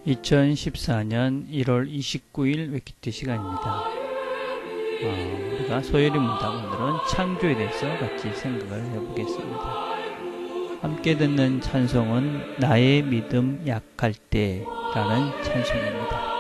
2014년 1월 29일 웨키트 시간입니다. 우리가 소요리 문답 오늘은 창조에 대해서 같이 생각을 해보겠습니다. 함께 듣는 찬송은 나의 믿음 약할 때라는 찬송입니다.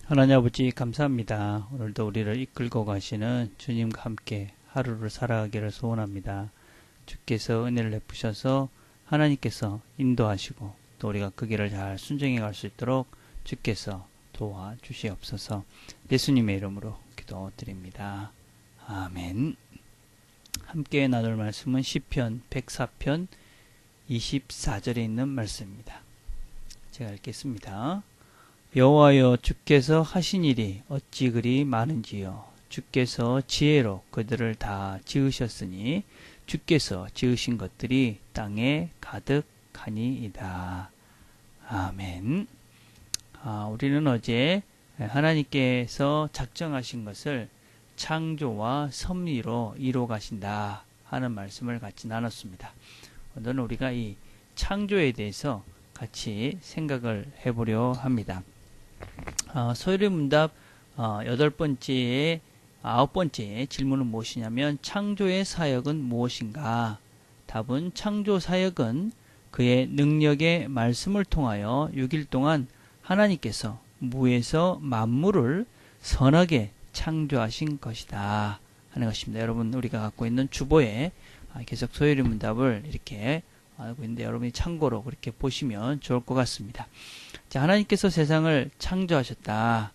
하나님 아버지 감사합니다. 오늘도 우리를 이끌고 가시는 주님과 함께 하루를 살아가기를 소원합니다. 주께서 은혜를 베푸셔서 하나님께서 인도하시고 또 우리가 그 길을 잘 순종해 갈 수 있도록 주께서 도와주시옵소서. 예수님의 이름으로 기도드립니다. 아멘. 함께 나눌 말씀은 시편 104편 24절에 있는 말씀입니다. 제가 읽겠습니다. 여호와여, 주께서 하신 일이 어찌 그리 많은지요. 주께서 지혜로 그들을 다 지으셨으니 주께서 지으신 것들이 땅에 가득하니이다. 아멘. 우리는 어제 하나님께서 작정하신 것을 창조와 섭리로 이루어 가신다 하는 말씀을 같이 나눴습니다. 오늘은 우리가 이 창조에 대해서 같이 생각을 해보려 합니다. 소요리 문답 8번째, 9번째 질문은 무엇이냐면 창조의 사역은 무엇인가? 답은 창조 사역은 그의 능력의 말씀을 통하여 6일 동안 하나님께서 무에서 만물을 선하게 창조하신 것이다 하는 것입니다. 여러분, 우리가 갖고 있는 주보에 계속 소요리 문답을 이렇게 알고 있는데 여러분이 참고로 그렇게 보시면 좋을 것 같습니다. 자, 하나님께서 세상을 창조하셨다.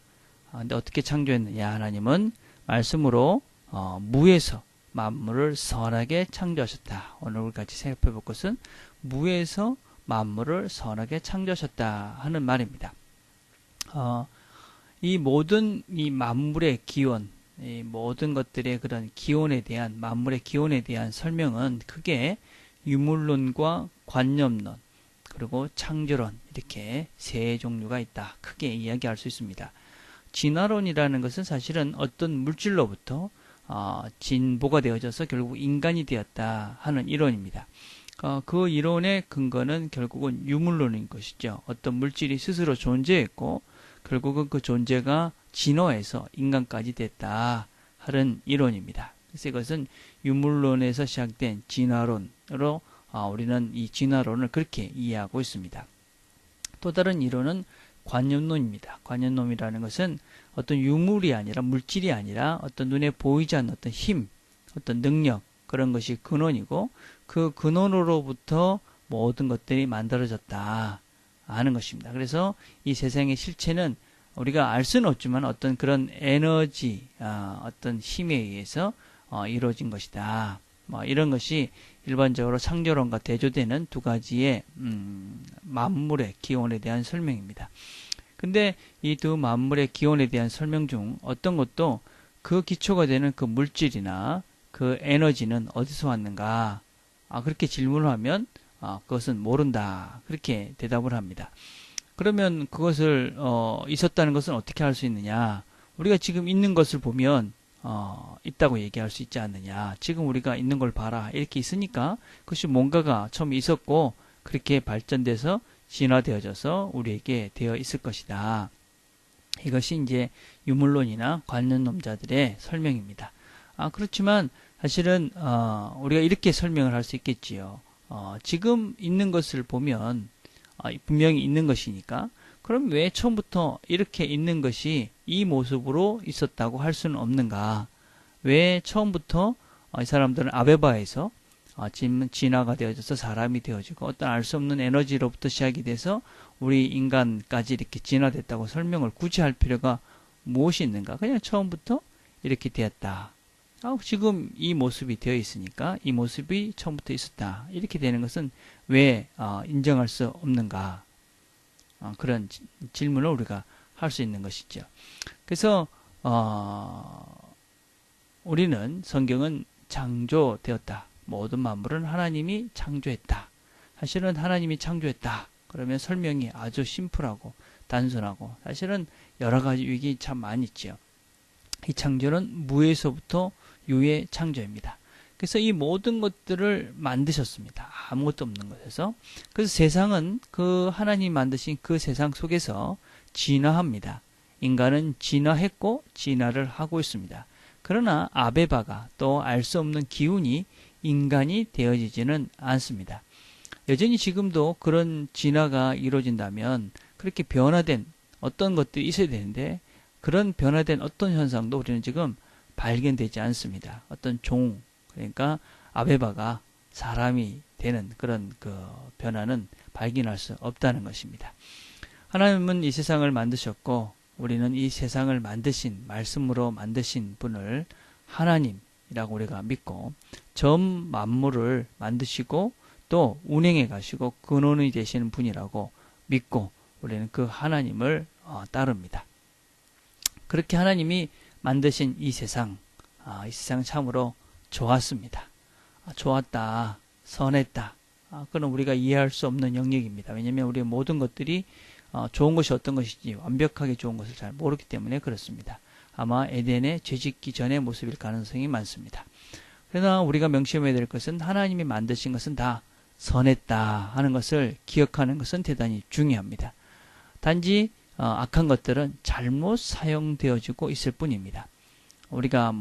근데 어떻게 창조했느냐? 하나님은 말씀으로 무에서 만물을 선하게 창조하셨다. 오늘 우리 같이 생각해 볼 것은 무에서 만물을 선하게 창조하셨다 하는 말입니다. 이 모든 이 만물의 기원, 이 모든 것들의 그런 기원에 대한 만물의 기원에 대한 설명은 크게 유물론과 관념론 그리고 창조론 이렇게 세 종류가 있다. 크게 이야기할 수 있습니다. 진화론이라는 것은 사실은 어떤 물질로부터 진보가 되어져서 결국 인간이 되었다 하는 이론입니다. 그 이론의 근거는 결국은 유물론인 것이죠. 어떤 물질이 스스로 존재했고 결국은 그 존재가 진화해서 인간까지 됐다 하는 이론입니다. 그래서 이것은 유물론에서 시작된 진화론으로 우리는 이 진화론을 그렇게 이해하고 있습니다. 또 다른 이론은 관념론입니다. 관념론이라는 것은 어떤 유물이 아니라 물질이 아니라 어떤 눈에 보이지 않는 어떤 힘, 어떤 능력 그런 것이 근원이고 그 근원으로부터 모든 것들이 만들어졌다 하는 것입니다. 그래서 이 세상의 실체는 우리가 알 수는 없지만 어떤 그런 에너지, 어떤 힘에 의해서 이루어진 것이다. 이런 것이 일반적으로 창조론과 대조되는 두 가지의 만물의 기원에 대한 설명입니다. 근데 이 두 만물의 기원에 대한 설명 중 어떤 것도 그 기초가 되는 그 물질이나 그 에너지는 어디서 왔는가? 그렇게 질문을 하면 그것은 모른다. 그렇게 대답을 합니다. 그러면 그것을 있었다는 것은 어떻게 할 수 있느냐? 우리가 지금 있는 것을 보면 있다고 얘기할 수 있지 않느냐. 지금 우리가 있는 걸 봐라. 이렇게 있으니까 그것이 뭔가가 처음에 있었고 그렇게 발전돼서 진화되어져서 우리에게 되어 있을 것이다. 이것이 이제 유물론이나 관념론자들의 설명입니다. 그렇지만 사실은 우리가 이렇게 설명을 할 수 있겠지요. 지금 있는 것을 보면 분명히 있는 것이니까 그럼 왜 처음부터 이렇게 있는 것이 이 모습으로 있었다고 할 수는 없는가? 왜 처음부터 이 사람들은 아베바에서 진화가 되어져서 사람이 되어지고 어떤 알 수 없는 에너지로부터 시작이 돼서 우리 인간까지 이렇게 진화됐다고 설명을 굳이 할 필요가 무엇이 있는가? 그냥 처음부터 이렇게 되었다. 지금 이 모습이 되어 있으니까 이 모습이 처음부터 있었다. 이렇게 되는 것은 왜 인정할 수 없는가? 그런 질문을 우리가 할 수 있는 것이죠. 그래서 우리는 성경은 창조되었다. 모든 만물은 하나님이 창조했다. 사실은 하나님이 창조했다. 그러면 설명이 아주 심플하고 단순하고 사실은 여러 가지 유익이 참 많이 있죠. 이 창조는 무에서부터 유의 창조입니다. 그래서 이 모든 것들을 만드셨습니다. 아무것도 없는 것에서. 그래서 세상은 그 하나님이 만드신 그 세상 속에서 진화합니다. 인간은 진화했고 진화를 하고 있습니다. 그러나 아베바가 또 알 수 없는 기운이 인간이 되어지지는 않습니다. 여전히 지금도 그런 진화가 이루어진다면 그렇게 변화된 어떤 것들이 있어야 되는데 그런 변화된 어떤 현상도 우리는 지금 발견되지 않습니다. 어떤 그러니까 아베바가 사람이 되는 그런 그 변화는 발견할 수 없다는 것입니다. 하나님은 이 세상을 만드셨고 우리는 이 세상을 만드신 말씀으로 만드신 분을 하나님이라고 우리가 믿고 전 만물을 만드시고 또 운행해 가시고 근원이 되시는 분이라고 믿고 우리는 그 하나님을 따릅니다. 그렇게 하나님이 만드신 이 세상 참으로 좋았습니다. 좋았다, 선했다. 그건 우리가 이해할 수 없는 영역입니다. 왜냐하면 우리의 모든 것들이 좋은 것이 어떤 것인지 완벽하게 좋은 것을 잘 모르기 때문에 그렇습니다. 아마 에덴의 죄짓기 전의 모습일 가능성이 많습니다. 그러나 우리가 명심해야 될 것은 하나님이 만드신 것은 다 선했다 하는 것을 기억하는 것은 대단히 중요합니다. 단지 악한 것들은 잘못 사용되어지고 있을 뿐입니다. 우리가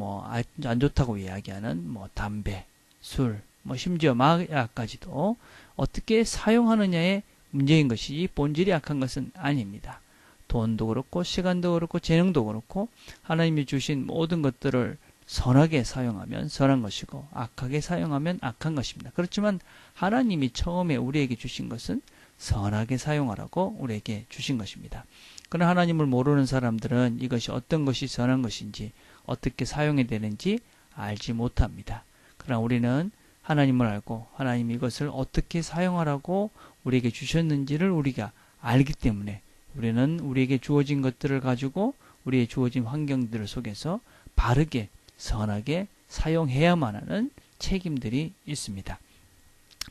안 좋다고 이야기하는 담배, 술, 심지어 마약까지도 어떻게 사용하느냐의 문제인 것이지 본질이 악한 것은 아닙니다. 돈도 그렇고 시간도 그렇고 재능도 그렇고 하나님이 주신 모든 것들을 선하게 사용하면 선한 것이고 악하게 사용하면 악한 것입니다. 그렇지만 하나님이 처음에 우리에게 주신 것은 선하게 사용하라고 우리에게 주신 것입니다. 그러나 하나님을 모르는 사람들은 이것이 어떤 것이 선한 것인지 어떻게 사용해야 되는지 알지 못합니다. 그러나 우리는 하나님을 알고 하나님이 이것을 어떻게 사용하라고 우리에게 주셨는지를 우리가 알기 때문에 우리는 우리에게 주어진 것들을 가지고 우리의 주어진 환경들 속에서 바르게 선하게 사용해야만 하는 책임들이 있습니다.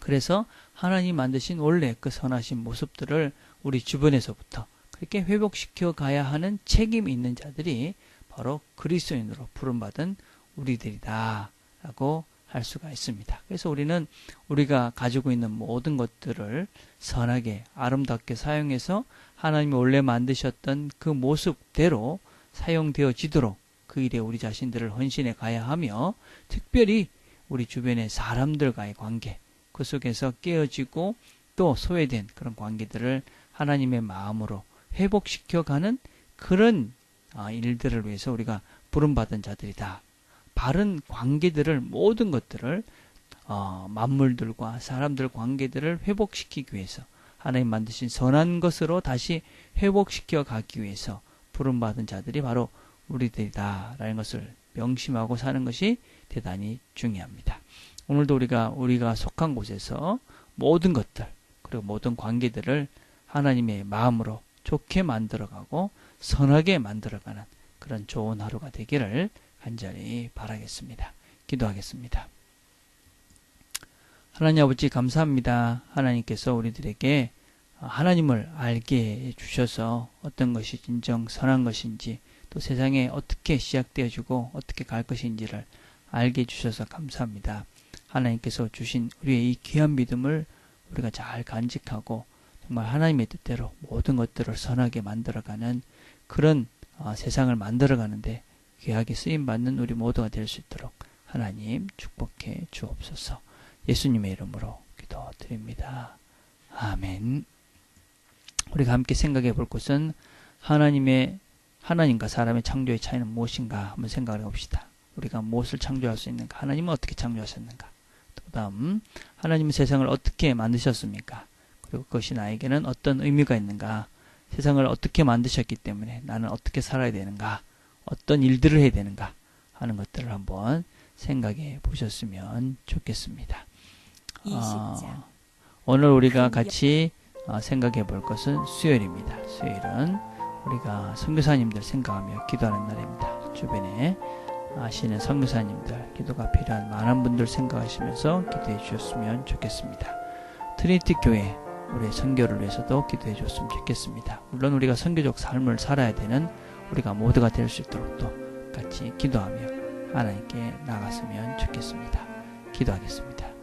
그래서 하나님 만드신 원래 그 선하신 모습들을 우리 주변에서부터 그렇게 회복시켜 가야 하는 책임이 있는 자들이 바로 그리스도인으로 부름받은 우리들이다 라고 할 수가 있습니다. 그래서 우리는 우리가 가지고 있는 모든 것들을 선하게 아름답게 사용해서 하나님이 원래 만드셨던 그 모습대로 사용되어지도록 그 일에 우리 자신들을 헌신해 가야 하며 특별히 우리 주변의 사람들과의 관계 그 속에서 깨어지고 또 소외된 그런 관계들을 하나님의 마음으로 회복시켜가는 그런 일들을 위해서 우리가 부름받은 자들이다. 바른 관계들을 모든 것들을 만물들과 사람들 관계들을 회복시키기 위해서 하나님 만드신 선한 것으로 다시 회복시켜 가기 위해서 부름받은 자들이 바로 우리들이다 라는 것을 명심하고 사는 것이 대단히 중요합니다. 오늘도 우리가 속한 곳에서 모든 것들 그리고 모든 관계들을 하나님의 마음으로 좋게 만들어가고 선하게 만들어가는 그런 좋은 하루가 되기를 간절히 바라겠습니다. 기도하겠습니다. 하나님 아버지 감사합니다. 하나님께서 우리들에게 하나님을 알게 해주셔서 어떤 것이 진정 선한 것인지 또 세상에 어떻게 시작되어지고 어떻게 갈 것인지를 알게 해주셔서 감사합니다. 하나님께서 주신 우리의 이 귀한 믿음을 우리가 잘 간직하고 정말 하나님의 뜻대로 모든 것들을 선하게 만들어가는 그런 세상을 만들어가는데 귀하게 쓰임받는 우리 모두가 될 수 있도록 하나님 축복해 주옵소서. 예수님의 이름으로 기도드립니다. 아멘. 우리가 함께 생각해 볼 것은 하나님과 사람의 창조의 차이는 무엇인가 한번 생각해 봅시다. 우리가 무엇을 창조할 수 있는가? 하나님은 어떻게 창조하셨는가? 그 다음 하나님은 세상을 어떻게 만드셨습니까? 그리고 그것이 나에게는 어떤 의미가 있는가? 세상을 어떻게 만드셨기 때문에 나는 어떻게 살아야 되는가? 어떤 일들을 해야 되는가? 하는 것들을 한번 생각해 보셨으면 좋겠습니다. 오늘 우리가 같이 생각해 볼 것은 수요일입니다. 수요일은 우리가 선교사님들 생각하며 기도하는 날입니다. 주변에 아시는 선교사님들, 기도가 필요한 많은 분들 생각하시면서 기도해 주셨으면 좋겠습니다. 트리니티 교회 우리의 선교를 위해서도 기도해 주셨으면 좋겠습니다. 물론 우리가 선교적 삶을 살아야 되는 우리가 모두가 될 수 있도록 또 같이 기도하며 하나님께 나갔으면 좋겠습니다. 기도하겠습니다.